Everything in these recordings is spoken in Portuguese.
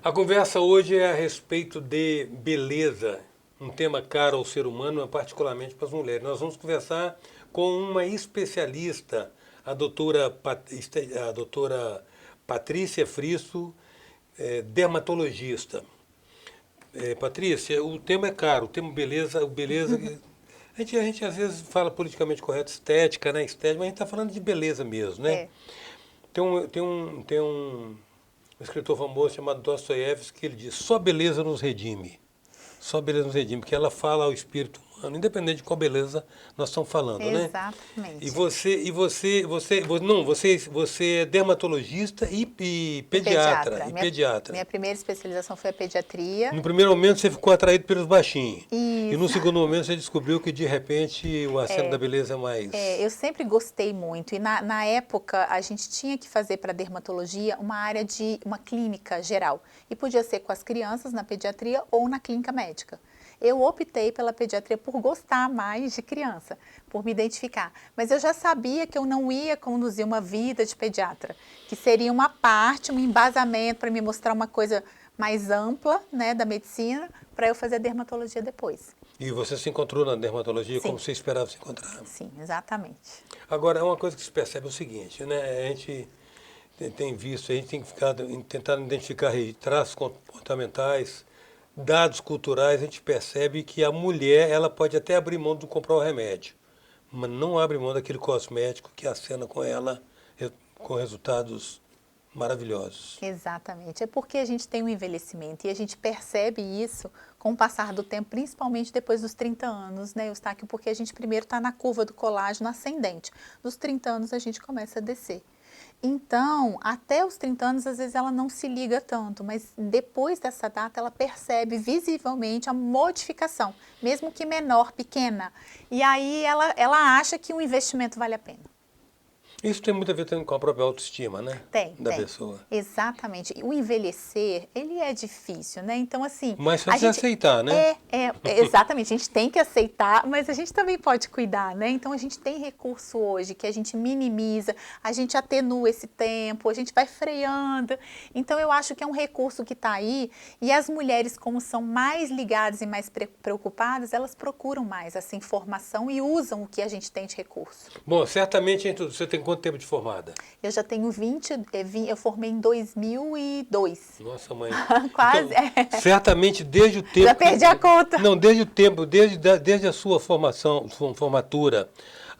A conversa hoje é a respeito de beleza, um tema caro ao ser humano, mas particularmente para as mulheres. Nós vamos conversar com uma especialista, a doutora Patrícia Frisso, dermatologista. Patrícia, o tema é caro, o tema beleza, a gente às vezes fala politicamente correto, estética, né? Estética, mas a gente está falando de beleza mesmo, né? É. Tem um escritor famoso chamado Dostoiévski que ele diz: só beleza nos redime. Só beleza nos redime, porque ela fala ao espírito humano, independente de qual beleza nós estamos falando, né? Exatamente. Você é dermatologista e pediatra. Minha primeira especialização foi a pediatria. No primeiro momento você ficou atraído pelos baixinhos. E no Isso. segundo momento você descobriu que de repente o aceno da beleza é mais... Eu sempre gostei muito. E na época a gente tinha que fazer para dermatologia uma área de uma clínica geral. E podia ser com as crianças na pediatria ou na clínica médica. Eu optei pela pediatria por gostar mais de criança, por me identificar. Mas eu já sabia que eu não ia conduzir uma vida de pediatra, que seria uma parte, um embasamento para me mostrar uma coisa mais ampla, né, da medicina, para eu fazer a dermatologia depois. E você se encontrou na dermatologia Sim. como você esperava se encontrar? Sim, exatamente. Agora, uma coisa que se percebe é o seguinte, né? A gente tem visto, a gente tem que ficar tentando identificar traços comportamentais, dados culturais. A gente percebe que a mulher, ela pode até abrir mão de comprar o remédio, mas não abre mão daquele cosmético que acena com ela com resultados maravilhosos. Exatamente. É porque a gente tem um envelhecimento e a gente percebe isso com o passar do tempo, principalmente depois dos 30 anos, né, Eustáquio? Porque a gente primeiro está na curva do colágeno ascendente. Dos 30 anos a gente começa a descer. Então, até os 30 anos, às vezes ela não se liga tanto, mas depois dessa data ela percebe visivelmente a modificação, mesmo que menor, pequena. E aí ela acha que o investimento vale a pena. Isso tem muito a ver também com a própria autoestima, né? Tem. Pessoa. Exatamente. O envelhecer, ele é difícil, né? Então, assim... Mas se você aceitar, né? Exatamente. A gente tem que aceitar, mas a gente também pode cuidar, né? Então, a gente tem recurso hoje que a gente minimiza, a gente atenua esse tempo, a gente vai freando. Então, eu acho que é um recurso que está aí e as mulheres, como são mais ligadas e mais preocupadas, elas procuram mais essa informação e usam o que a gente tem de recurso. Bom, certamente você tem quanto tempo de formada? Eu já tenho eu formei em 2002. Nossa, mãe. Quase. Então, certamente desde o tempo... Já perdi a conta. Não, desde o tempo, desde a sua formatura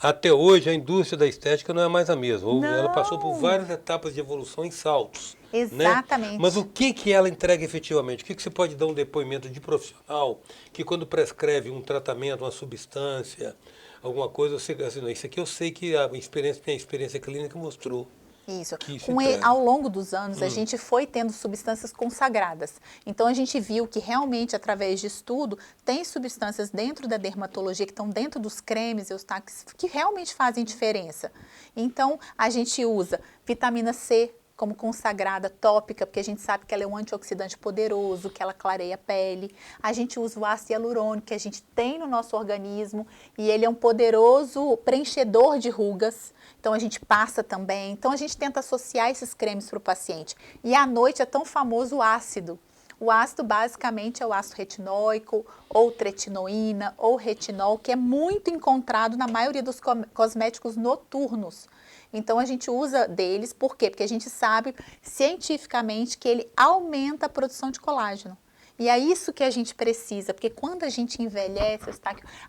até hoje, a indústria da estética não é mais a mesma. Não. Ela passou por várias etapas de evolução em saltos. Exatamente. Né? Mas o que ela entrega efetivamente? O que você pode dar um depoimento de profissional que quando prescreve um tratamento, uma substância, alguma coisa, você assim, não, isso aqui eu sei que minha experiência clínica mostrou. Isso. Entrega. Ao longo dos anos, a gente foi tendo substâncias consagradas. Então, a gente viu que realmente, através de estudo, tem substâncias dentro da dermatologia, que estão dentro dos cremes e os táxis, que realmente fazem diferença. Então, a gente usa vitamina C como consagrada tópica, porque a gente sabe que ela é um antioxidante poderoso, que ela clareia a pele. A gente usa o ácido hialurônico, que a gente tem no nosso organismo, e ele é um poderoso preenchedor de rugas. Então, a gente passa também. Então, a gente tenta associar esses cremes para o paciente. E à noite é tão famoso o ácido. O ácido, basicamente, é o ácido retinóico, ou tretinoína, ou retinol, que é muito encontrado na maioria dos cosméticos noturnos. Então, a gente usa deles, por quê? Porque a gente sabe cientificamente que ele aumenta a produção de colágeno. E é isso que a gente precisa, porque quando a gente envelhece,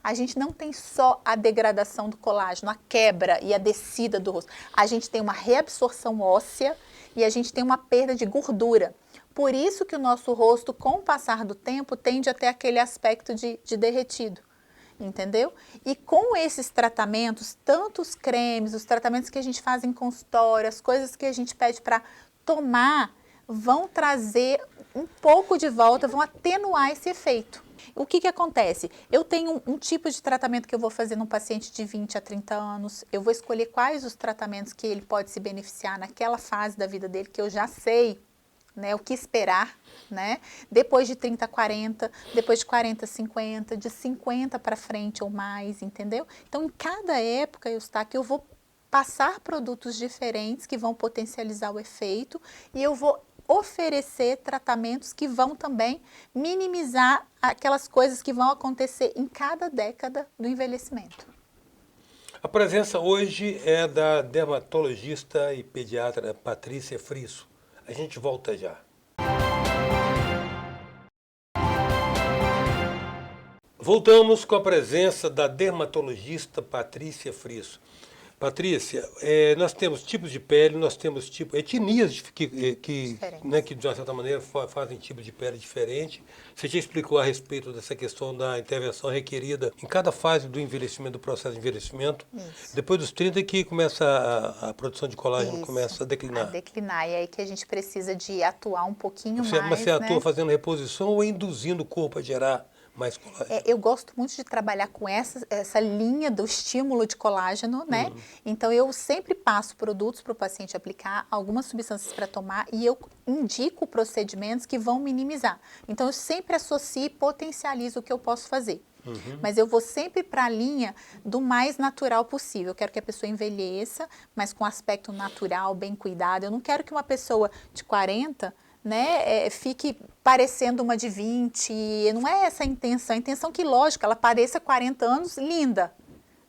a gente não tem só a degradação do colágeno, a quebra e a descida do rosto. A gente tem uma reabsorção óssea e a gente tem uma perda de gordura. Por isso que o nosso rosto, com o passar do tempo, tende a ter aquele aspecto de derretido. Entendeu? E com esses tratamentos, tanto os cremes, os tratamentos que a gente faz em consultório, as coisas que a gente pede para tomar, vão trazer um pouco de volta, vão atenuar esse efeito. O que acontece? Eu tenho um tipo de tratamento que eu vou fazer num paciente de 20 a 30 anos, eu vou escolher quais os tratamentos que ele pode se beneficiar naquela fase da vida dele, que eu já sei, né, o que esperar, né? Depois de 30 a 40, depois de 40 a 50, de 50 para frente ou mais, entendeu? Então, em cada época, eu vou passar produtos diferentes que vão potencializar o efeito e eu vou oferecer tratamentos que vão também minimizar aquelas coisas que vão acontecer em cada década do envelhecimento. A presença hoje é da dermatologista e pediatra Patrícia Frisso. A gente volta já. Voltamos com a presença da dermatologista Patrícia Frisso. Patrícia, nós temos tipos de pele, nós temos etnias que de uma certa maneira fazem tipos de pele diferente. Você já explicou a respeito dessa questão da intervenção requerida em cada fase do envelhecimento, do processo de envelhecimento. Isso. Depois dos 30 que começa a produção de colágeno começa a declinar. E é aí que a gente precisa de atuar um pouquinho mais, Mas você atua né? fazendo reposição ou induzindo o corpo a gerar mais colágeno? Eu gosto muito de trabalhar com essa linha do estímulo de colágeno, né? Então, eu sempre passo produtos para o paciente aplicar, algumas substâncias para tomar e eu indico procedimentos que vão minimizar. Então, eu sempre associo e potencializo o que eu posso fazer. Mas eu vou sempre para a linha do mais natural possível. Eu quero que a pessoa envelheça, mas com aspecto natural, bem cuidado. Eu não quero que uma pessoa de 40... né, fique parecendo uma de 20, não é essa a intenção. A intenção que, lógico, ela pareça 40 anos linda,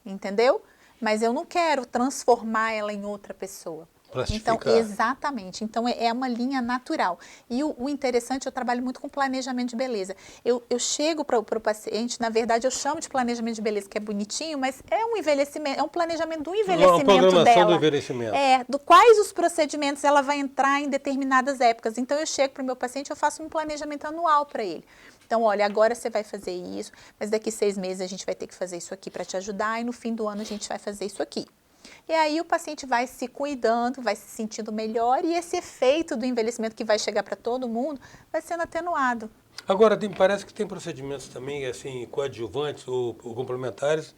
entendeu? Mas eu não quero transformar ela em outra pessoa. Então, exatamente. Então, é uma linha natural. E o interessante, eu trabalho muito com planejamento de beleza. Eu chego para o paciente, na verdade, eu chamo de planejamento de beleza, que é bonitinho, mas é um envelhecimento, é um planejamento do envelhecimento dela. Uma programação do envelhecimento. Do quais os procedimentos ela vai entrar em determinadas épocas. Então, eu chego para o meu paciente, eu faço um planejamento anual para ele. Então, olha, agora você vai fazer isso, mas daqui 6 meses a gente vai ter que fazer isso aqui para te ajudar e no fim do ano a gente vai fazer isso aqui. E aí o paciente vai se cuidando, vai se sentindo melhor e esse efeito do envelhecimento que vai chegar para todo mundo vai sendo atenuado. Agora, parece que tem procedimentos também, assim, coadjuvantes ou complementares,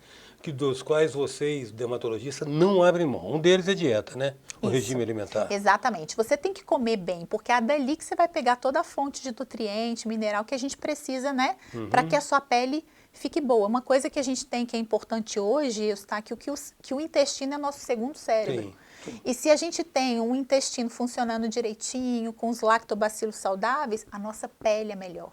dos quais vocês, dermatologistas, não abrem mão. Um deles é dieta, né? O regime alimentar. Exatamente. Você tem que comer bem, porque é dali que você vai pegar toda a fonte de nutriente, mineral que a gente precisa, né? Para que a sua pele fique boa. Uma coisa que a gente tem que é importante hoje, Eustáquio, que o intestino é nosso segundo cérebro. Sim. E se a gente tem um intestino funcionando direitinho, com os lactobacilos saudáveis, a nossa pele é melhor.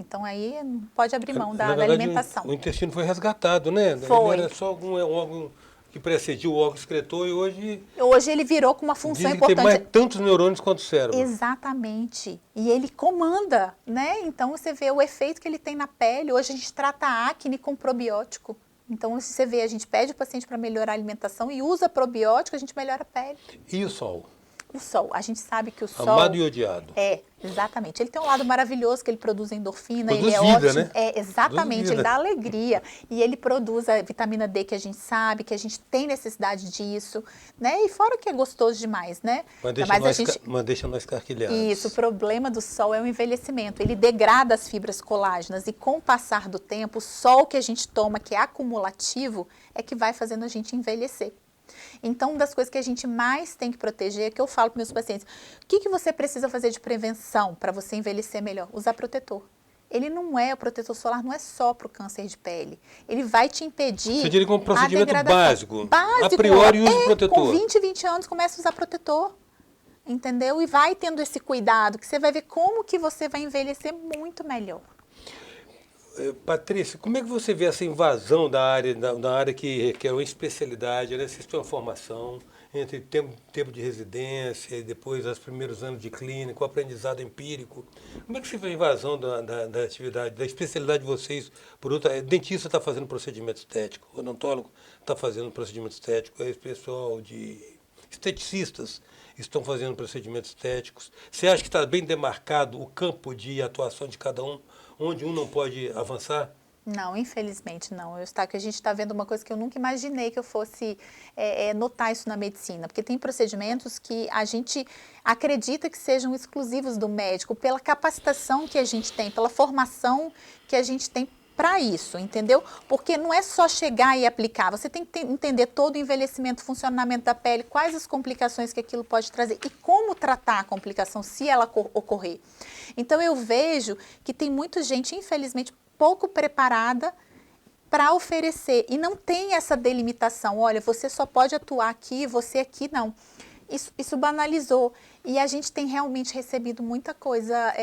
Então aí não pode abrir mão da alimentação. O intestino foi resgatado, né? Foi. Ele era só um órgão que precedia o órgão excretor e hoje... Hoje ele virou com uma função importante. Tem mais tantos neurônios quanto o cérebro. Exatamente. E ele comanda, né? Então você vê o efeito que ele tem na pele. Hoje a gente trata a acne com probiótico. Então você vê, a gente pede o paciente para melhorar a alimentação e usa probiótico, a gente melhora a pele. E o sol? O sol. A gente sabe que o sol... Amado e odiado. Exatamente. Ele tem um lado maravilhoso, que ele produz endorfina, produz ele é vida, ótimo. Né? Exatamente, ele dá alegria. E ele produz a vitamina D que a gente sabe, que a gente tem necessidade disso, né? E fora que é gostoso demais, né? Mas deixa nós carquilhados. Isso, o problema do sol é o envelhecimento. Ele degrada as fibras colágenas e com o passar do tempo, o sol que a gente toma, que é acumulativo, é que vai fazendo a gente envelhecer. Então, uma das coisas que a gente mais tem que proteger, é que eu falo para meus pacientes, o que você precisa fazer de prevenção para você envelhecer melhor? Usar protetor. O protetor solar não é só para o câncer de pele. Ele vai te impedir. Você diria que é um procedimento básico. A priori, use protetor. Com 20 anos, começa a usar protetor. Entendeu? E vai tendo esse cuidado, que você vai ver como que você vai envelhecer muito melhor. Patrícia, como é que você vê essa invasão da área que requer uma especialidade, né? Vocês têm uma formação entre tempo de residência e depois os primeiros anos de clínica, o aprendizado empírico. Como é que você vê a invasão da atividade, da especialidade de vocês? Por outra, dentista está fazendo procedimento estético, odontólogo está fazendo procedimento estético, esse pessoal de esteticistas estão fazendo procedimentos estéticos. Você acha que está bem demarcado o campo de atuação de cada um, onde um não pode avançar? Não, infelizmente não. A gente está vendo uma coisa que eu nunca imaginei que eu fosse notar isso na medicina, porque tem procedimentos que a gente acredita que sejam exclusivos do médico, pela capacitação que a gente tem, pela formação que a gente tem para isso, entendeu? Porque não é só chegar e aplicar, você tem que entender todo o envelhecimento, funcionamento da pele, quais as complicações que aquilo pode trazer e como tratar a complicação se ela ocorrer. Então eu vejo que tem muita gente, infelizmente, pouco preparada para oferecer e não tem essa delimitação, olha, você só pode atuar aqui, você aqui não. Isso banalizou. E a gente tem realmente recebido muita coisa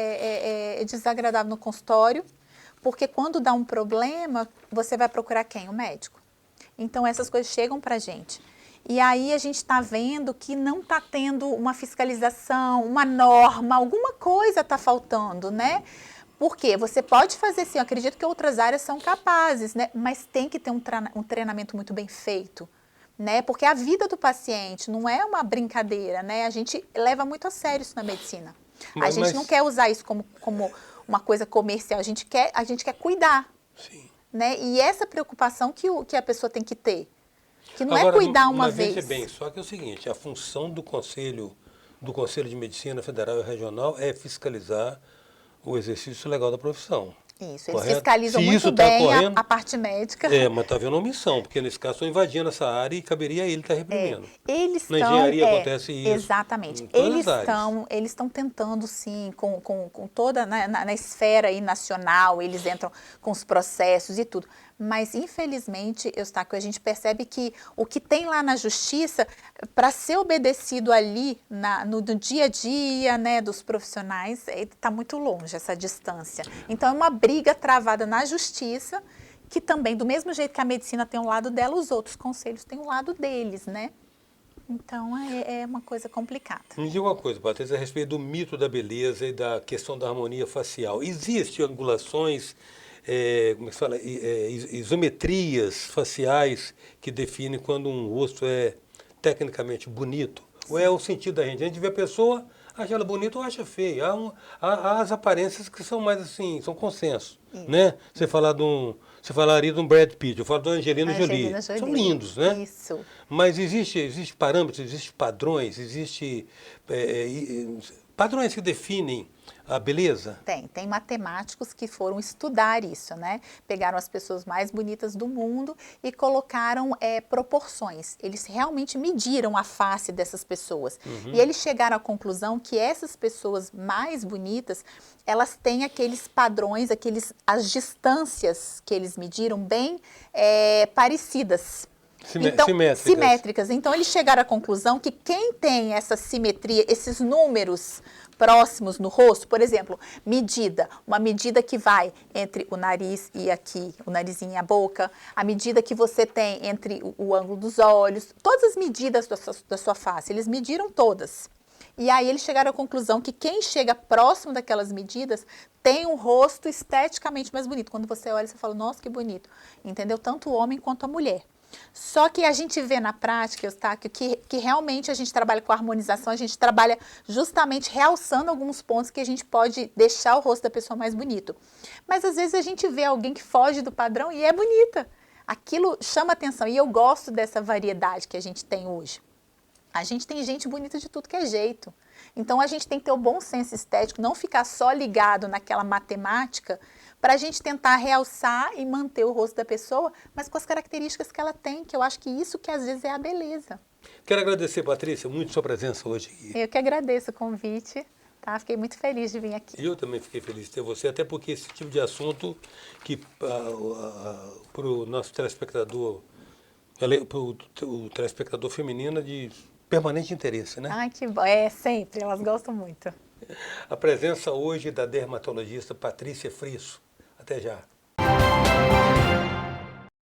desagradável no consultório, porque quando dá um problema, você vai procurar quem? O médico. Então, essas coisas chegam para a gente. E aí a gente está vendo que não está tendo uma fiscalização, uma norma, alguma coisa está faltando, né? Porque você pode fazer sim, eu acredito que outras áreas são capazes, né? Mas tem que ter um treinamento muito bem feito, né? Porque a vida do paciente não é uma brincadeira, né? A gente leva muito a sério isso na medicina. A gente não quer usar isso como uma coisa comercial, a gente quer cuidar, Sim. né? E essa preocupação que a pessoa tem que ter. Que não é cuidar uma vez. Veja bem, só que é o seguinte, a função do Conselho de Medicina Federal e Regional é fiscalizar o exercício legal da profissão. Isso, eles Correto? fiscalizam Se muito isso tá bem correndo, a parte médica. mas está havendo omissão, porque nesse caso estão invadindo essa área e caberia a ele estar reprimindo. Eles Na estão, engenharia acontece isso. Exatamente. Em todas as áreas. Eles estão tentando, sim, com toda, na esfera aí nacional, eles entram com os processos e tudo. Mas, infelizmente, Eustáquio, a gente percebe que o que tem lá na justiça, para ser obedecido ali no dia a dia, né, dos profissionais, está muito longe essa distância. Então, é uma briga travada na justiça, que também, do mesmo jeito que a medicina tem um lado dela, os outros conselhos têm um lado deles, né? Então, é uma coisa complicada. Me diga uma coisa, Patrícia, a respeito do mito da beleza e da questão da harmonia facial. Existem angulações, como é que se fala, isometrias faciais que definem quando um rosto é tecnicamente bonito? Ou é o sentido da gente? A gente vê a pessoa, acha ela bonita ou acha feia. Há as aparências que são mais assim, são consenso, né? Você falaria de um Brad Pitt, eu falo da Angelina Jolie. São lindos, né? Isso. Mas existe parâmetros, existe padrões, padrões que definem a beleza? Tem matemáticos que foram estudar isso, né? Pegaram as pessoas mais bonitas do mundo e colocaram proporções. Eles realmente mediram a face dessas pessoas. E eles chegaram à conclusão que essas pessoas mais bonitas, elas têm aqueles padrões, as distâncias que eles mediram bem parecidas. Então, simétricas. Então, eles chegaram à conclusão que quem tem essa simetria, esses números próximos no rosto, por exemplo, uma medida que vai entre o nariz e aqui, o narizinho e a boca, a medida que você tem entre o ângulo dos olhos, todas as medidas da sua face, eles mediram todas. E aí eles chegaram à conclusão que quem chega próximo daquelas medidas tem um rosto esteticamente mais bonito. Quando você olha, você fala, nossa, que bonito. Entendeu? Tanto o homem quanto a mulher. Só que a gente vê na prática, Eustáquio, que realmente a gente trabalha com harmonização, a gente trabalha justamente realçando alguns pontos que a gente pode deixar o rosto da pessoa mais bonito. Mas às vezes a gente vê alguém que foge do padrão e é bonita. Aquilo chama atenção e eu gosto dessa variedade que a gente tem hoje. A gente tem gente bonita de tudo que é jeito. Então a gente tem que ter o bom senso estético, não ficar só ligado naquela matemática, para a gente tentar realçar e manter o rosto da pessoa, mas com as características que ela tem, que eu acho que isso que às vezes é a beleza. Quero agradecer, Patrícia, muito sua presença hoje aqui. Eu que agradeço o convite, tá? Fiquei muito feliz de vir aqui. Eu também fiquei feliz de ter você, até porque esse tipo de assunto que para o nosso telespectador, para o telespectador feminino é de permanente interesse, né? Ai, que bom. Sempre, elas gostam muito. A presença hoje da dermatologista Patrícia Frisso. Até já.